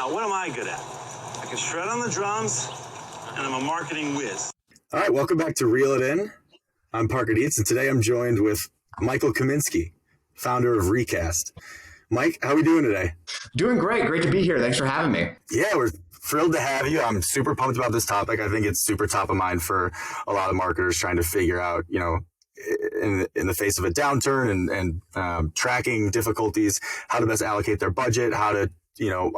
Now, what am I good at? I can shred on the drums, and I'm a marketing whiz. All right, welcome back to Reel It In. I'm Parker Dietz, and today I'm joined with Michael Kaminsky, founder of Recast. Mike, how are we doing today? Doing great. Great to be here. Thanks for having me. Yeah, we're thrilled to have you. I'm super pumped about this topic. I think it's super top of mind for a lot of marketers trying to figure out, in the face of a downturn and tracking difficulties, how to best allocate their budget, how to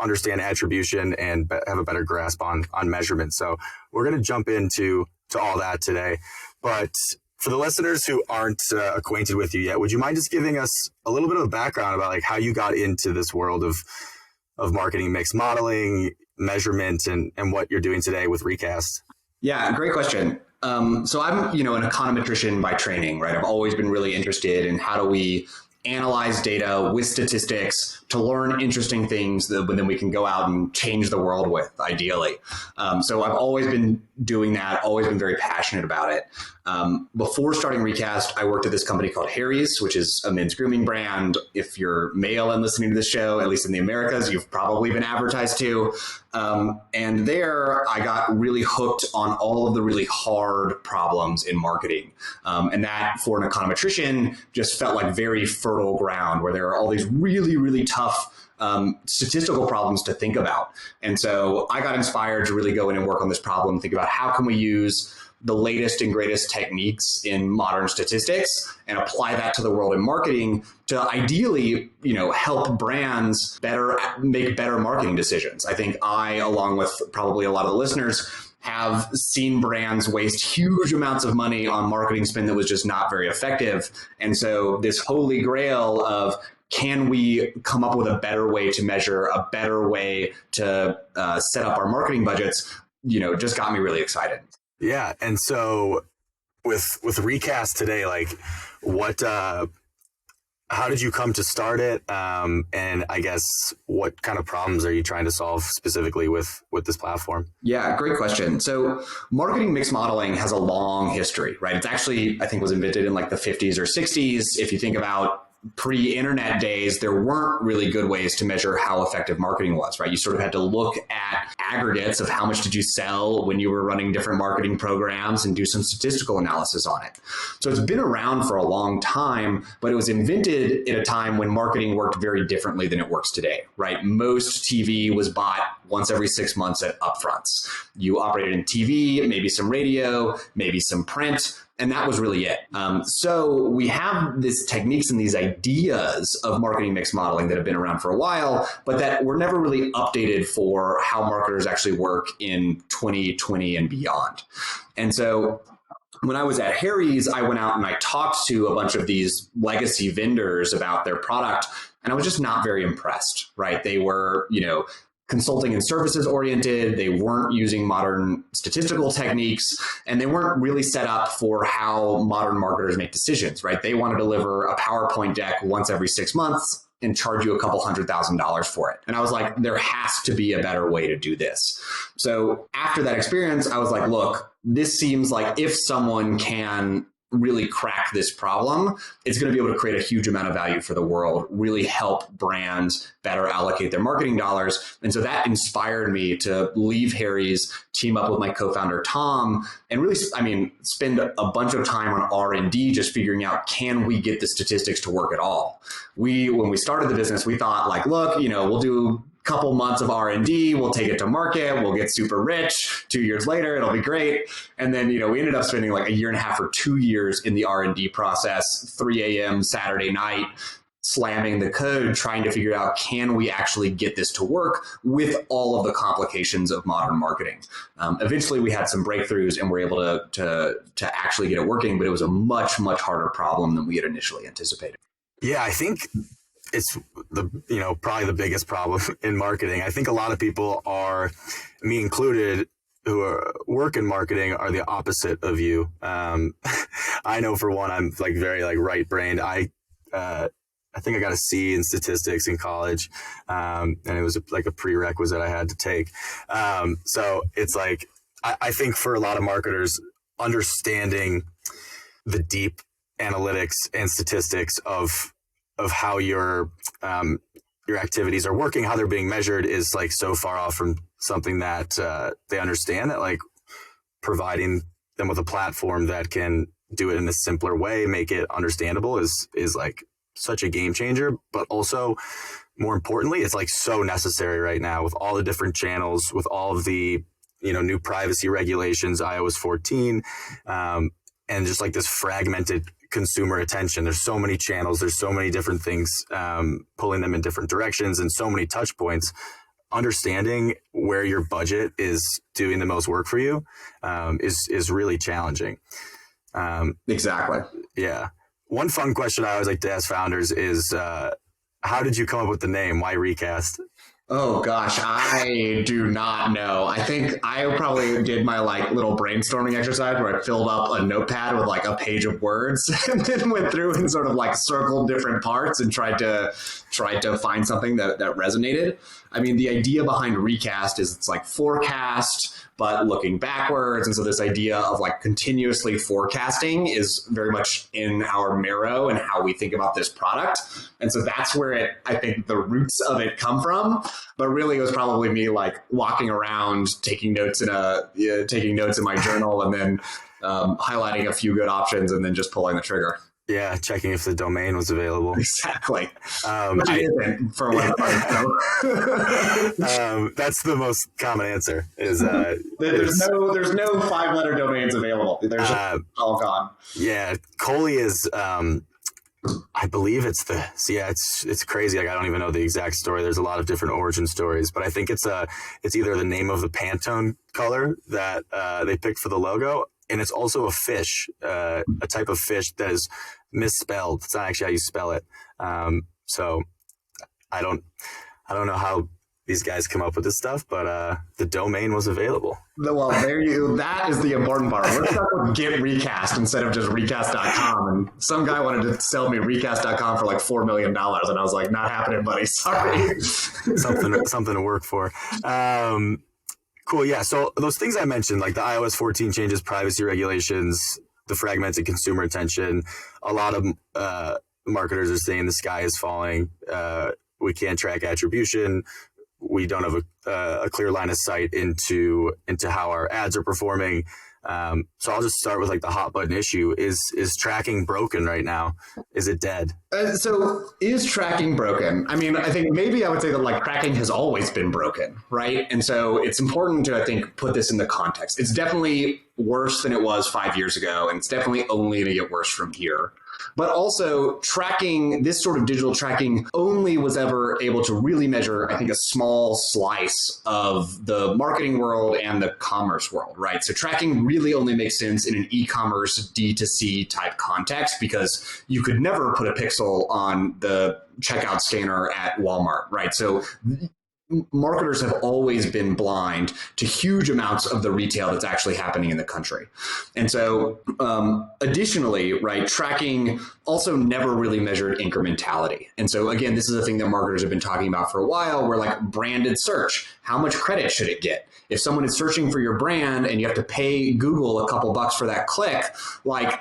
understand attribution and have a better grasp on measurement. So we're going to jump into all that today. But for the listeners who aren't acquainted with you yet, would you mind just giving us a little bit of a background about how you got into this world of marketing mix modeling, measurement, and what you're doing today with Recast? Yeah, great question. So I'm, an econometrician by training, right? I've always been really interested in how do we analyze data with statistics to learn interesting things that then we can go out and change the world with, ideally. So I've always been doing that, always been very passionate about it. Before starting Recast, I worked at this company called Harry's, which is a men's grooming brand. If you're male and listening to this show, at least in the Americas, you've probably been advertised to. And there I got really hooked on all of the really hard problems in marketing. And that for an econometrician just felt like very fertile ground where there are all these really, really tough statistical problems to think about. And so I got inspired to really go in and work on this problem, think about how can we use the latest and greatest techniques in modern statistics and apply that to the world in marketing to ideally, help brands make better marketing decisions. I think I, along with probably a lot of the listeners, have seen brands waste huge amounts of money on marketing spend that was just not very effective. And so this holy grail of can we come up with a better way to measure, a better way to set up our marketing budgets, just got me really excited. Yeah. And so with Recast today, how did you come to start it? And I guess what kind of problems are you trying to solve specifically with this platform? Yeah, great question. So marketing mix modeling has a long history, right? It's actually, I think, was invented in the 50s or 60s. If you think about pre-internet days, there weren't really good ways to measure how effective marketing was, right? You sort of had to look at aggregates of how much did you sell when you were running different marketing programs and do some statistical analysis on it. So it's been around for a long time, but it was invented at a time when marketing worked very differently than it works today, right? Most TV was bought once every 6 months at upfronts. You operated in TV, maybe some radio, maybe some print, and that was really it. So we have these techniques and these ideas of marketing mix modeling that have been around for a while, but that were never really updated for how marketers actually work in 2020 and beyond. And so when I was at Harry's, I went out and I talked to a bunch of these legacy vendors about their product, and I was just not very impressed, right? They were, consulting and services oriented. They weren't using modern statistical techniques, and they weren't really set up for how modern marketers make decisions, right? They want to deliver a PowerPoint deck once every 6 months and charge you a couple $100,000 for it. And I was like, there has to be a better way to do this. So after that experience, I was like, look, this seems like if someone can really crack this problem, it's going to be able to create a huge amount of value for the world, really help brands better allocate their marketing dollars. And so that inspired me to leave Harry's, team up with my co-founder, Tom, and really, spend a bunch of time on R&D just figuring out, can we get the statistics to work at all? When we started the business, we thought look, we'll do couple months of R&D, we'll take it to market, we'll get super rich. 2 years later, it'll be great. And then, we ended up spending a year and a half or 2 years in the R&D process, 3 a.m. Saturday night, slamming the code, trying to figure out, can we actually get this to work with all of the complications of modern marketing? Eventually, we had some breakthroughs and were able to actually get it working, but it was a much, much harder problem than we had initially anticipated. Yeah, I think it's probably the biggest problem in marketing. I think a lot of people are, me included, who work in marketing are the opposite of you. I know for one, I'm very right brained. I think I got a C in statistics in college, and it was a prerequisite I had to take. So it's I think for a lot of marketers, understanding the deep analytics and statistics of how you're your activities are working, how they're being measured is like so far off from something that they understand, that like providing them with a platform that can do it in a simpler way, make it understandable is like such a game changer. But also, more importantly, it's like so necessary right now with all the different channels, with all of the, you know, new privacy regulations, iOS 14, and just like this fragmented consumer attention. There's so many channels, there's so many different things pulling them in different directions, and so many touch points. Understanding where your budget is doing the most work for you is really challenging. Exactly. Yeah. One fun question I always like to ask founders is, how did you come up with the name? Why Recast? Oh gosh, I do not know. I think I probably did my like little brainstorming exercise where I filled up a notepad with like a page of words and then went through and sort of like circled different parts and tried to find something that resonated. I mean, the idea behind Recast is it's like forecast, but looking backwards. And so this idea of like continuously forecasting is very much in our marrow and how we think about this product. And so that's where I think the roots of it come from. But really, it was probably me like walking around, taking notes in my journal, and then highlighting a few good options, and then just pulling the trigger. Yeah, checking if the domain was available. Exactly. For one that's the most common answer. Is there's no 5-letter domains available. There's all gone. Yeah, Coley is. I believe it's crazy. Like, I don't even know the exact story. There's a lot of different origin stories, but I think it's either the name of the Pantone color that they picked for the logo, and it's also a fish, a type of fish that is misspelled. It's not actually how you spell it. So I don't know how these guys come up with this stuff, but the domain was available. Well, that is the important part. Let's start with get Recast instead of just recast.com. And some guy wanted to sell me recast.com for like $4 million. And I was like, not happening, buddy. Sorry. something to work for. Cool. Yeah. So those things I mentioned, like the iOS 14 changes, privacy regulations, the fragmented consumer attention, a lot of marketers are saying the sky is falling. We can't track attribution. We don't have a clear line of sight into how our ads are performing. So I'll just start with like the hot button issue. Is tracking broken right now? Is it dead? So is tracking broken? I mean, I think maybe I would say that like tracking has always been broken, right? And so it's important to, I think, put this in the context. It's definitely worse than it was 5 years ago, and it's definitely only going to get worse from here. But also tracking, this sort of digital tracking only was ever able to really measure, I think, a small slice of the marketing world and the commerce world, right? So tracking really only makes sense in an e-commerce D2C type context, because you could never put a pixel on the checkout scanner at Walmart, right? So marketers have always been blind to huge amounts of the retail that's actually happening in the country. And so additionally, right, tracking also never really measured incrementality. And so again, this is a thing that marketers have been talking about for a while, where like branded search, how much credit should it get? If someone is searching for your brand and you have to pay Google a couple bucks for that click, like,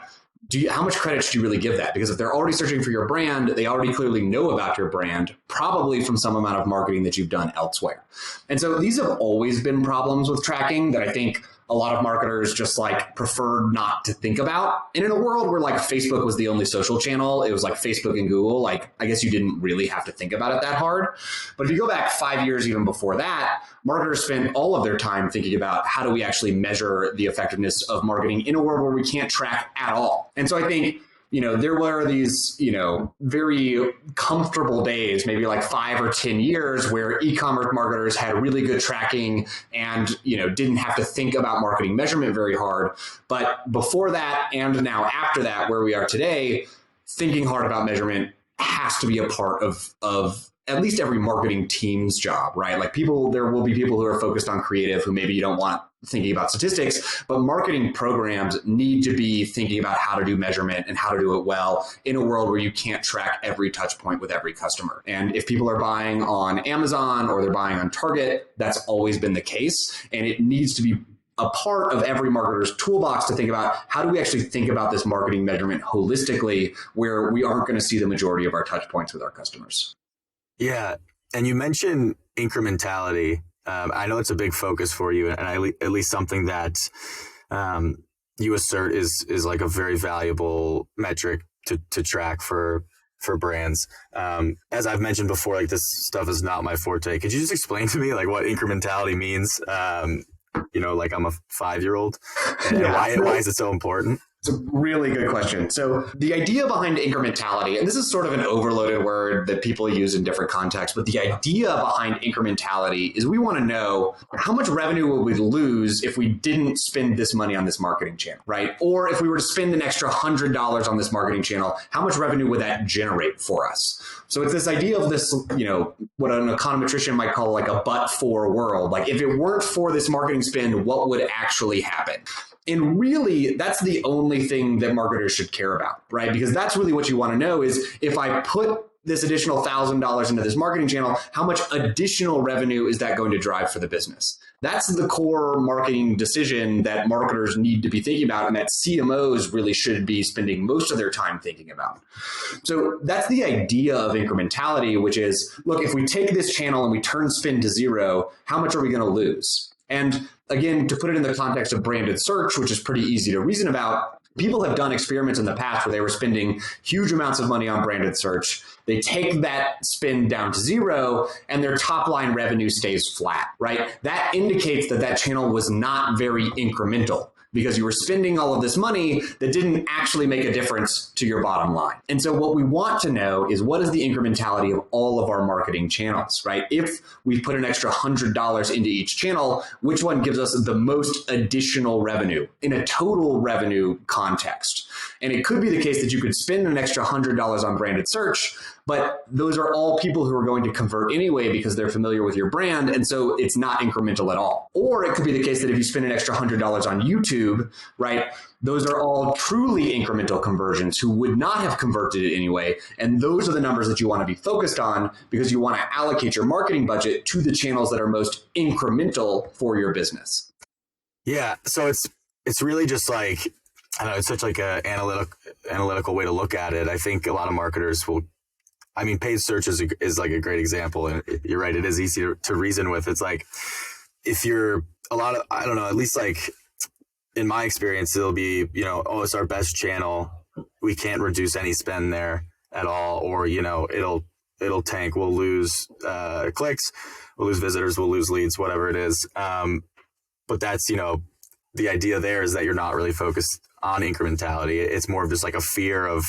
how much credit should you really give that? Because if they're already searching for your brand, they already clearly know about your brand, probably from some amount of marketing that you've done elsewhere. And so these have always been problems with tracking that I think a lot of marketers just like prefer not to think about. And in a world where like Facebook was the only social channel, it was like Facebook and Google, like I guess you didn't really have to think about it that hard. But if you go back 5 years even before that, marketers spent all of their time thinking about how do we actually measure the effectiveness of marketing in a world where we can't track at all. And so I think, you know, there were these, you know, very comfortable days, maybe like 5 or 10 years, where e-commerce marketers had really good tracking and, you know, didn't have to think about marketing measurement very hard. But before that, and now after that, where we are today, thinking hard about measurement has to be a part of at least every marketing team's job, right? Like there will be people who are focused on creative who maybe you don't want thinking about statistics, but marketing programs need to be thinking about how to do measurement and how to do it well in a world where you can't track every touch point with every customer. And if people are buying on Amazon or they're buying on Target, that's always been the case. And it needs to be a part of every marketer's toolbox to think about how do we actually think about this marketing measurement holistically, where we aren't going to see the majority of our touch points with our customers. Yeah. And you mentioned incrementality. I know it's a big focus for you, and at least something that you assert is like a very valuable metric to track for brands. As I've mentioned before, like this stuff is not my forte. Could you just explain to me like what incrementality means? Like I'm a 5-year-old, and why is it so important? It's a really good question. So the idea behind incrementality, and this is sort of an overloaded word that people use in different contexts, but the idea behind incrementality is we want to know how much revenue would we lose if we didn't spend this money on this marketing channel, right? Or if we were to spend an extra $100 on this marketing channel, how much revenue would that generate for us? So it's this idea of this, what an econometrician might call like a but-for world. Like if it weren't for this marketing spend, what would actually happen? And really, that's the only thing that marketers should care about, right? Because that's really what you want to know is if I put this additional $1,000 into this marketing channel, how much additional revenue is that going to drive for the business? That's the core marketing decision that marketers need to be thinking about and that CMOs really should be spending most of their time thinking about. So that's the idea of incrementality, which is, look, if we take this channel and we turn spend to zero, how much are we going to lose? And again, to put it in the context of branded search, which is pretty easy to reason about, people have done experiments in the past where they were spending huge amounts of money on branded search. They take that spend down to zero and their top line revenue stays flat, right? That indicates that that channel was not very incremental because you were spending all of this money that didn't actually make a difference to your bottom line. And so what we want to know is what is the incrementality of all of our marketing channels, right? If we put an extra $100 into each channel, which one gives us the most additional revenue in a total revenue context? And it could be the case that you could spend an extra $100 on branded search, but those are all people who are going to convert anyway because they're familiar with your brand. And so it's not incremental at all. Or it could be the case that if you spend an extra $100 on YouTube, right, those are all truly incremental conversions who would not have converted it anyway. And those are the numbers that you want to be focused on because you want to allocate your marketing budget to the channels that are most incremental for your business. Yeah. So it's really just like, I don't know, it's such like a analytical way to look at it. I think a lot of marketers will, paid search is like a great example. And you're right. It is easy to reason with. It's like, if you're at least like in my experience, it'll be, it's our best channel. We can't reduce any spend there at all. Or, it'll tank. We'll lose clicks, we'll lose visitors, we'll lose leads, whatever it is. But that's, the idea there is that you're not really focused on incrementality. It's more of just like a fear of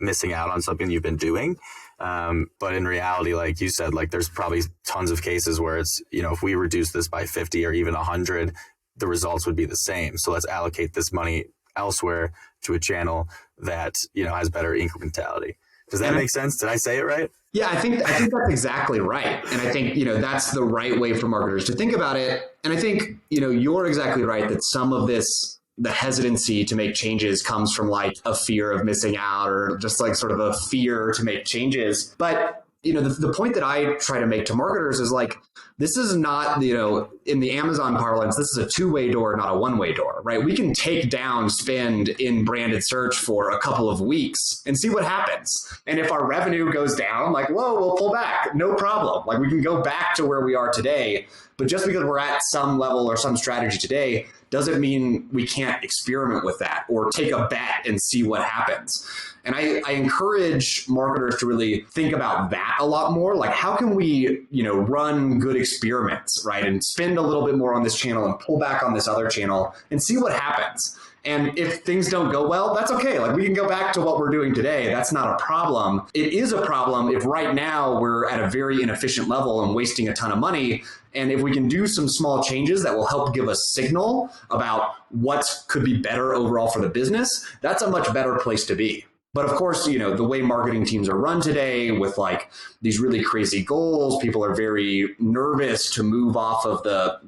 missing out on something you've been doing. But in reality, like you said, like there's probably tons of cases where it's, if we reduce this by 50 or even 100, the results would be the same. So let's allocate this money elsewhere to a channel that, has better incrementality. Does that make sense? Did I say it right? Yeah, I think that's exactly right. And I think, that's the right way for marketers to think about it. And I think, you're exactly right that some of this, the hesitancy to make changes comes from like a fear of missing out or just like sort of a fear to make changes. But, the point that I try to make to marketers is like, this is not, in the Amazon parlance, this is a two-way door, not a one-way door, right? We can take down spend in branded search for a couple of weeks and see what happens. And if our revenue goes down, like, whoa, we'll pull back. No problem. Like we can go back to where we are today. But just because we're at some level or some strategy today doesn't mean we can't experiment with that or take a bet and see what happens. And I encourage marketers to really think about that a lot more. Like, how can we, run good experiments, right? And spend a little bit more on this channel and pull back on this other channel and see what happens. And if things don't go well, that's okay. Like we can go back to what we're doing today. That's not a problem. It is a problem if right now we're at a very inefficient level and wasting a ton of money. And if we can do some small changes that will help give a signal about what could be better overall for the business, that's a much better place to be. But of course, the way marketing teams are run today with like these really crazy goals, people are very nervous to move off of the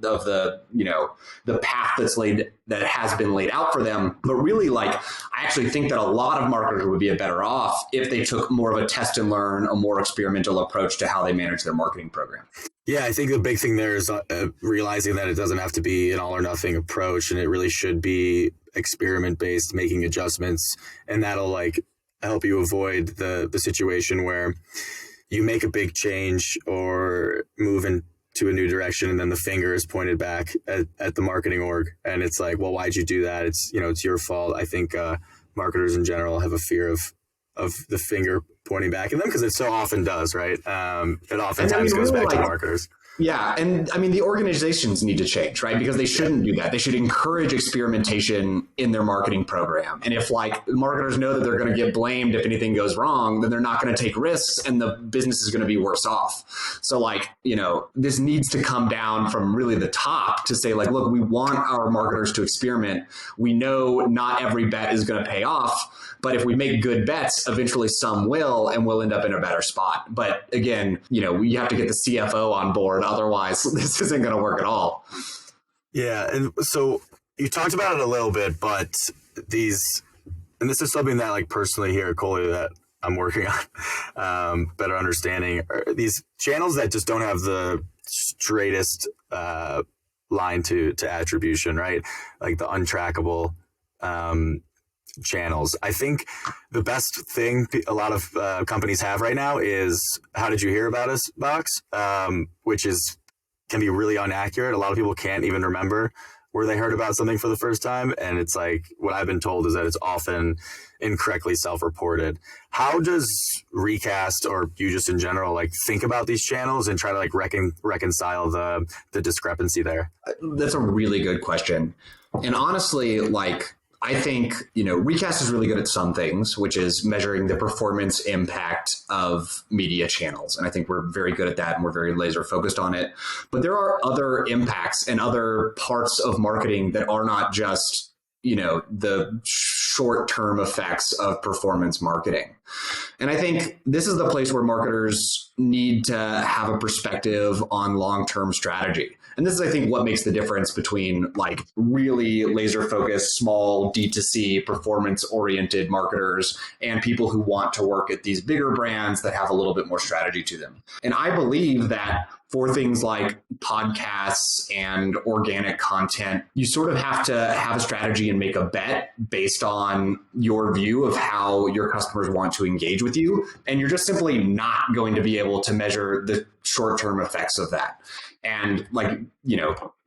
path that has been laid out for them. But really, like, I actually think that a lot of marketers would be better off if they took more of a test and learn, a more experimental approach to how they manage their marketing program. Yeah, I think the big thing there is realizing that it doesn't have to be an all or nothing approach, and it really should be experiment based, making adjustments, and that'll like help you avoid the situation where you make a big change or move into a new direction, and then the finger is pointed back at the marketing org, and it's like, well, why'd you do that? It's, it's your fault. I think marketers in general have a fear of the finger pointing back at them, because it so often does, right? It oftentimes goes back to marketers. Yeah. And I mean, the organizations need to change, right? Because they shouldn't do that. They should encourage experimentation in their marketing program. And if marketers know that they're going to get blamed if anything goes wrong, then they're not going to take risks and the business is going to be worse off. So this needs to come down from really the top to say look, we want our marketers to experiment. We know not every bet is going to pay off, but if we make good bets, eventually some will, and we'll end up in a better spot. But again, you have to get the CFO on board. Otherwise, this isn't going to work at all. Yeah. And so you talked about it a little bit, but and this is something that personally here at Coley that I'm working on, better understanding, are these channels that just don't have the straightest line to attribution, right? Like the untrackable channels. I think the best thing a lot of companies have right now is "How did you hear about us?" box, which can be really inaccurate. A lot of people can't even remember where they heard about something for the first time, and it's what I've been told is that it's often incorrectly self-reported. How does Recast, or you just in general, think about these channels and try to reconcile the discrepancy there? That's a really good question, and honestly, I think, Recast is really good at some things, which is measuring the performance impact of media channels. And I think we're very good at that, and we're very laser focused on it. But there are other impacts and other parts of marketing that are not just, the short-term effects of performance marketing. And I think this is the place where marketers need to have a perspective on long-term strategy. And this is, I think, what makes the difference between really laser focused, small D2C performance oriented marketers and people who want to work at these bigger brands that have a little bit more strategy to them. And I believe that for things like podcasts and organic content, you sort of have to have a strategy and make a bet based on your view of how your customers want to engage with you. And you're just simply not going to be able to measure the short-term effects of that. And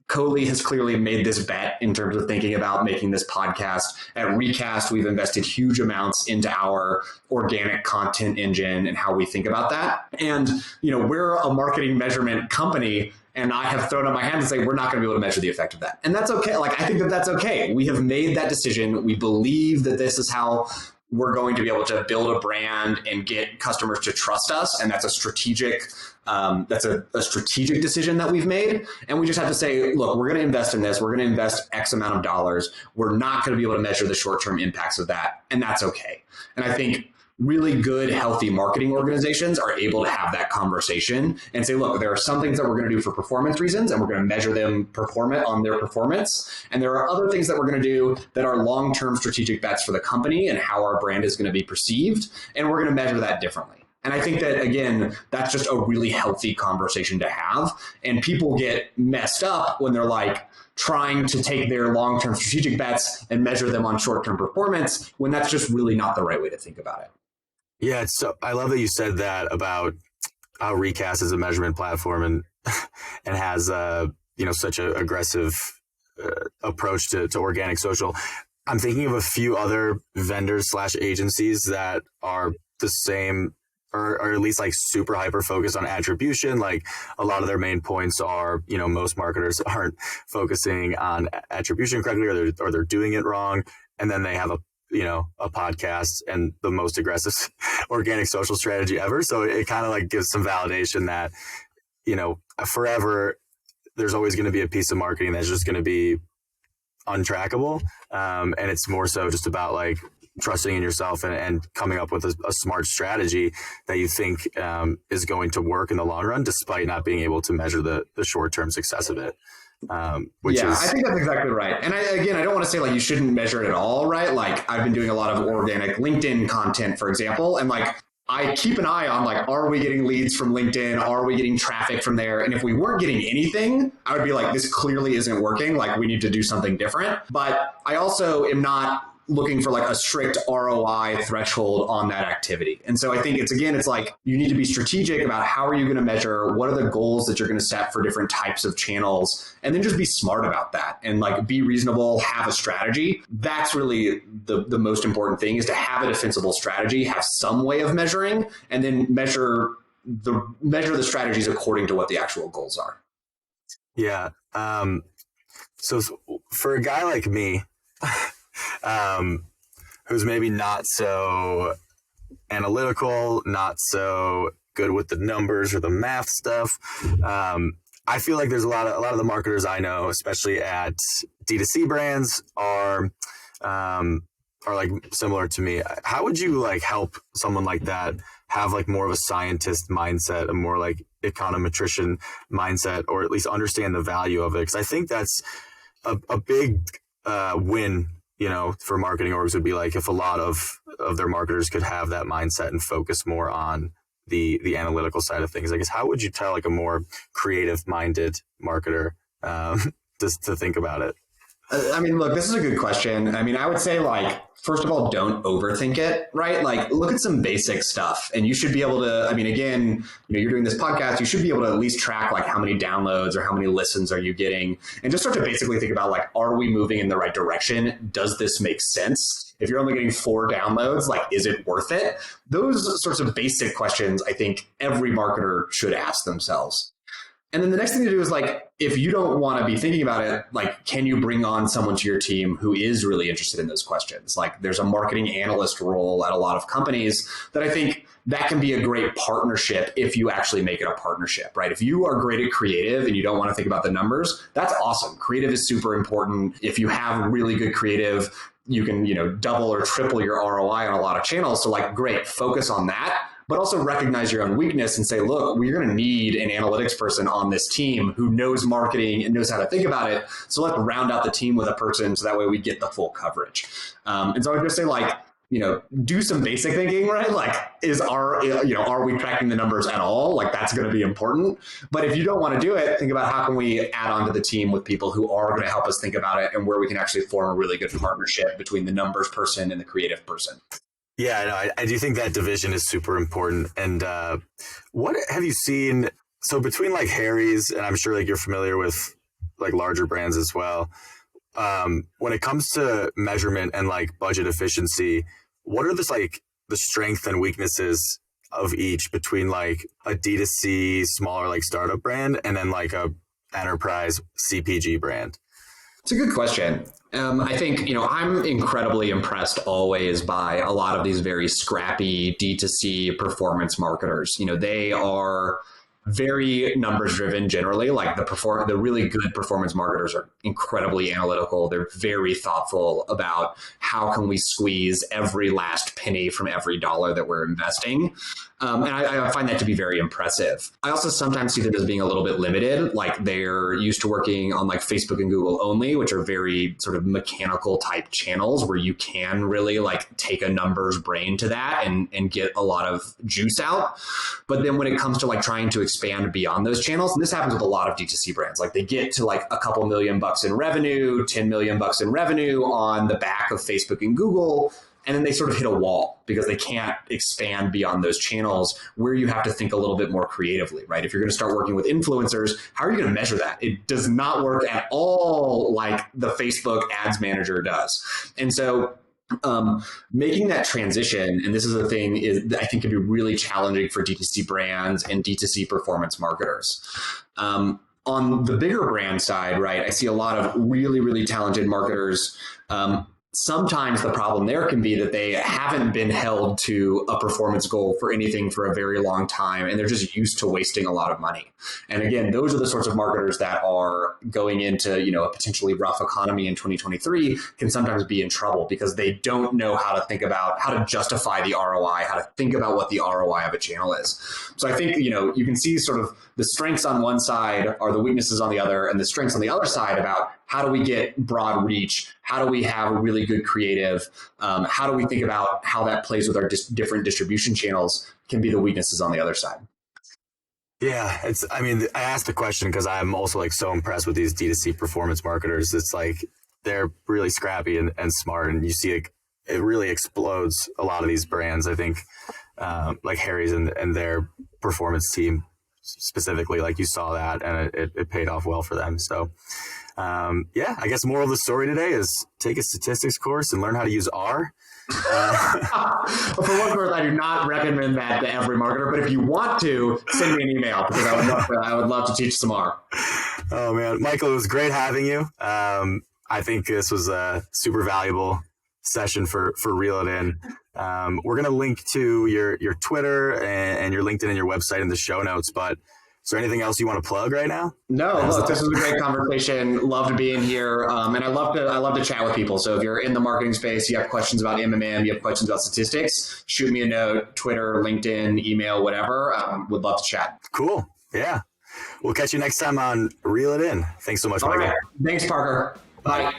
Coley has clearly made this bet in terms of thinking about making this podcast. At Recast, we've invested huge amounts into our organic content engine and how we think about that. And, we're a marketing measurement company, and I have thrown up my hand and say, we're not going to be able to measure the effect of that. And that's okay. I think that that's okay. We have made that decision. We believe that this is how we're going to be able to build a brand and get customers to trust us. And that's a strategic decision that we've made. And we just have to say, look, we're going to invest in this. We're going to invest X amount of dollars. We're not going to be able to measure the short-term impacts of that. And that's okay. And I think really good, healthy marketing organizations are able to have that conversation and say, look, there are some things that we're going to do for performance reasons, and we're going to measure them on their performance. And there are other things that we're going to do that are long-term strategic bets for the company and how our brand is going to be perceived. And we're going to measure that differently. And I think that, again, that's just a really healthy conversation to have. And people get messed up when they're trying to take their long-term strategic bets and measure them on short-term performance, when that's just really not the right way to think about it. Yeah, so I love that you said that about how Recast is a measurement platform and has such an aggressive approach to organic social. I'm thinking of a few other vendors / agencies that are the same, or at least super hyper focused on attribution. A lot of their main points are, most marketers aren't focusing on attribution correctly, or they're doing it wrong, and then they have a podcast and the most aggressive organic social strategy ever. So it kind of gives some validation that, forever there's always going to be a piece of marketing that's just going to be untrackable. And it's more so just about trusting in yourself and coming up with a smart strategy that you think is going to work in the long run, despite not being able to measure the short-term success of it. I think that's exactly right. And I don't want to say you shouldn't measure it at all, right? I've been doing a lot of organic LinkedIn content, for example, and I keep an eye on are we getting leads from LinkedIn? Are we getting traffic from there? And if we weren't getting anything, I would be this clearly isn't working. We need to do something different. But I also am not looking for like a strict ROI threshold on that activity. And so I think it's like you need to be strategic about how are you going to measure, what are the goals that you're going to set for different types of channels, and then just be smart about that and like be reasonable, have a strategy. That's really the most important thing, is to have a defensible strategy, have some way of measuring, and then measure the strategies according to what the actual goals are. Yeah. So for a guy like me, who's maybe not so analytical, not so good with the numbers or the math stuff, I feel like there's a lot of the marketers I know, especially at D2C brands, are like similar to me. How would you like help someone like that have like more of a scientist mindset, a more like econometrician mindset, or at least understand the value of it? Because I think that's a big win, for marketing orgs, would be like if a lot of their marketers could have that mindset and focus more on the analytical side of things. I guess, how would you tell like a more creative minded marketer just to think about it? I mean, look, this is a good question. I mean, I would say, like, first of all, don't overthink it, right? Like, look at some basic stuff, and you should be able to, I mean, again, you're doing this podcast, you should be able to at least track like how many downloads or how many listens are you getting, and just start to basically think about like, are we moving in the right direction? Does this make sense? If you're only getting 4 downloads, like, is it worth it? Those sorts of basic questions, I think every marketer should ask themselves. And then the next thing to do is, like, if you don't want to be thinking about it, like, can you bring on someone to your team who is really interested in those questions? Like, there's a marketing analyst role at a lot of companies that I think that can be a great partnership if you actually make it a partnership, right? If you are great at creative and you don't want to think about the numbers, that's awesome. Creative is super important. If you have really good creative, you can, double or triple your ROI on a lot of channels. So, like, great, focus on that. But also recognize your own weakness and say, look, we're going to need an analytics person on this team who knows marketing and knows how to think about it. So let's round out the team with a person so that way we get the full coverage. And so I would just say, like, do some basic thinking, right? Like, are we tracking the numbers at all? Like, that's going to be important. But if you don't want to do it, think about how can we add on to the team with people who are going to help us think about it, and where we can actually form a really good partnership between the numbers person and the creative person. Yeah, I do think that division is super important. And what have you seen? So between like Harry's, and I'm sure like you're familiar with like larger brands as well, when it comes to measurement and like budget efficiency, what are like the strengths and weaknesses of each between like a D2C smaller like startup brand and then like a enterprise CPG brand? It's a good question. I think, I'm incredibly impressed always by a lot of these very scrappy D2C performance marketers. They are very numbers driven generally. Like the really good performance marketers are incredibly analytical. They're very thoughtful about how can we squeeze every last penny from every dollar that we're investing. And I find that to be very impressive. I also sometimes see them as being a little bit limited. Like, they're used to working on like Facebook and Google only, which are very sort of mechanical type channels where you can really like take a numbers brain to that and get a lot of juice out. But then when it comes to like trying to expand beyond those channels, and this happens with a lot of D2C brands, like they get to like a couple $1 million in revenue, $10 million in revenue on the back of Facebook and Google. And then they sort of hit a wall because they can't expand beyond those channels, where you have to think a little bit more creatively, right? If you're going to start working with influencers, how are you going to measure that? It does not work at all like the Facebook ads manager does. And so making that transition, and this is the thing, is I think can be really challenging for D2C brands and D2C performance marketers. On the bigger brand side, right, I see a lot of really, really talented marketers. Sometimes the problem there can be that they haven't been held to a performance goal for anything for a very long time, and they're just used to wasting a lot of money. And again, those are the sorts of marketers that are going into, a potentially rough economy in 2023 can sometimes be in trouble because they don't know how to think about how to justify the ROI, how to think about what the ROI of a channel is. So I think, you can see sort of the strengths on one side are the weaknesses on the other, and the strengths on the other side about how do we get broad reach? How do we have a really good creative? How do we think about how that plays with our different distribution channels can be the weaknesses on the other side. Yeah, I asked the question because I'm also like so impressed with these D2C performance marketers. It's like, they're really scrappy and smart, and you see it really explodes a lot of these brands. I think like Harry's and their performance team specifically, like you saw that, and it paid off well for them. So yeah, I guess moral of the story today is take a statistics course and learn how to use R. For what it's worth, I do not recommend that to every marketer, but if you want to, send me an email because I would love to teach some R. Oh man, Michael, it was great having you. I think this was a super valuable session for Reel It In. We're going to link to your Twitter and your LinkedIn and your website in the show notes, but is there anything else you want to plug right now? No, look, this was a great conversation. Love to be in here. And I love to chat with people. So if you're in the marketing space, you have questions about MMM, you have questions about statistics, shoot me a note, Twitter, LinkedIn, email, whatever. Would love to chat. Cool. Yeah. We'll catch you next time on Reel It In. Thanks so much, Michael. All right. Thanks, Parker. Bye.